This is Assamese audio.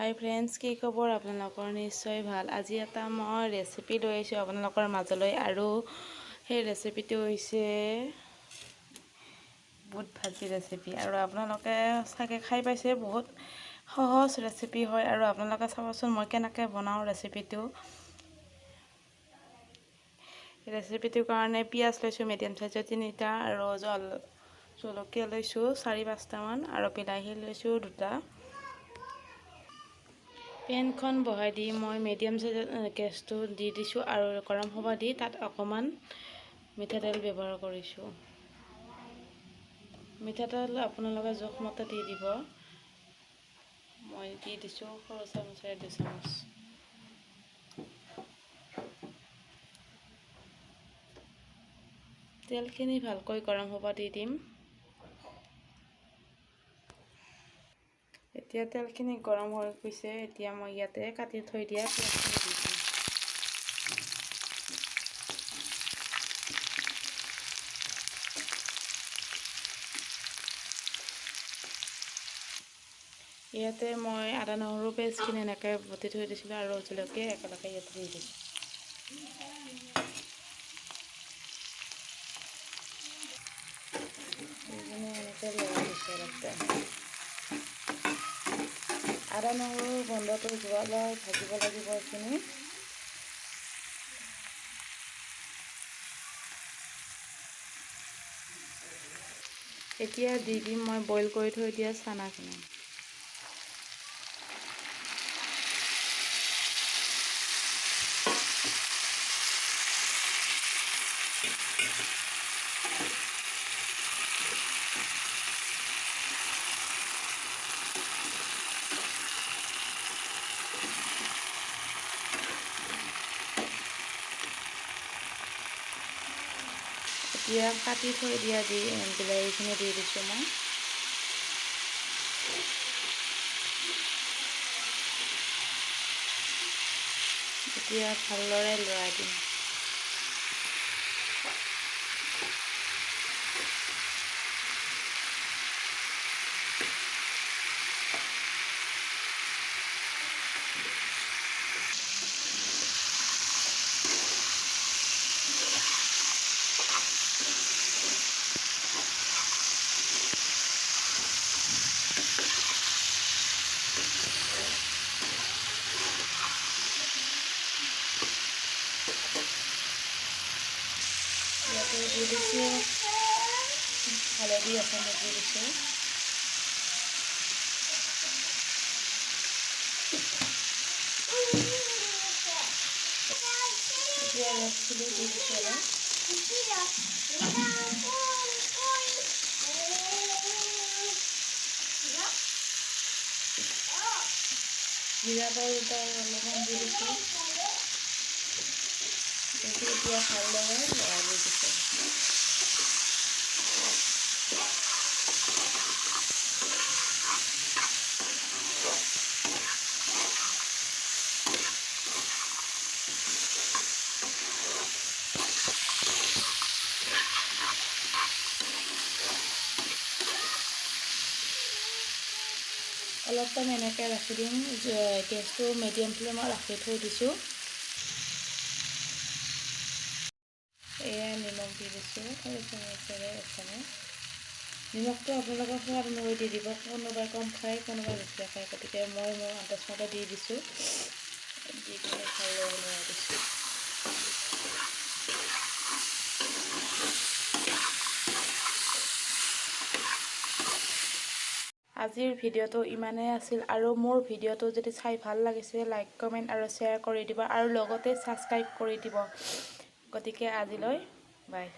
হাই ফ্ৰেণ্ডছ, কি খবৰ আপোনালোকৰ? নিশ্চয় ভাল। আজি এটা মই ৰেচিপি লৈ আহিছোঁ আপোনালোকৰ মাজলৈ, আৰু সেই ৰেচিপিটো হৈছে বুট ভাজি ৰেচিপি। আৰু আপোনালোকে চাগে খাই পাইছে, বহুত সহজ ৰেচিপি হয়। আৰু আপোনালোকে চাবচোন মই কেনেকৈ বনাওঁ ৰেচিপিটোৰ কাৰণে পিঁয়াজ লৈছোঁ মিডিয়াম চাইজৰ 3টা, আৰু জলকীয়া লৈছোঁ 4-5টামান, আৰু বিলাহী লৈছোঁ 2টা। পেনখন বহাই দি মই মিডিয়াম চাইজৰ গেছটো দি দিছোঁ, আৰু গৰম হ'ব দি তাত অকণমান মিঠাতেল ব্যৱহাৰ কৰিছোঁ। মিঠাতেল আপোনালোকে জোখমতে দি দিব। মই দি দিছোঁ সৰু চামুচেৰে 2 চামুচ। তেলখিনি ভালকৈ গৰম হ'ব দি দিম। এতিয়া তেলখিনি গৰম হৈ গৈছে। এতিয়া মই ইয়াতে কাটি থৈ দিয়া পিঁয়াজখিনি দি দিম। ইয়াতে মই আদা নহৰু পেষ্টখিনি এনেকৈ বটি থৈ দিছিলোঁ, আৰু জলকীয়া একেলগে ইয়াতে দি দিছোঁ। এনেকৈ লৰাই দিছোঁ অলপ। আদা নহৰু গোন্ধটো যোৱালৈ ভাজিব লাগিব এইখিনি। এতিয়া দি দিম মই বইল কৰি থৈ দিয়া চানাখিনি। এতিয়া কাটি থৈ দিয়া বিলাহীখিনি দি দিছোঁ মই। এতিয়া ভালদৰে লৰাই দিম। ইয়াতে দি দিছোঁ হালধি অকণমান দি দিছোঁ। এতিয়া ৰসখিনি দি দিছোঁ অলপ। জিৰা পাউডাৰ অলপমান দি দিছোঁ। এতিয়া ভালদৰে লৰাই দি দিছোঁ। অলপ টাইম এনেকৈ ৰাখি দিম। গেছটো মিডিয়াম ফ্লেমত ৰাখি থৈ দিছোঁ। এয়া নিমখ দি দিছোঁ সৰু চামুচেৰে 1 চামুচ। নিমখটো আপোনালোকৰ সোৱাদ অনুযায়ী দি দিব। কোনোবাই কম খায়, কোনোবাই বেছিকৈ খায়, গতিকে মই মোৰ আন্দাজমতে দি দিছোঁ। দি কিনে ভালদৰে লৰাই দিছোঁ। আজিৰ ভিডিঅ'টো ইমানেই আছিল, আৰু মোৰ ভিডিঅ'টো যদি চাই ভাল লাগিছে লাইক, কমেণ্ট আৰু শ্বেয়াৰ কৰি দিব, আৰু লগতে ছাবস্ক্ৰাইব কৰি দিব। গতিকে আজিলৈ বাই।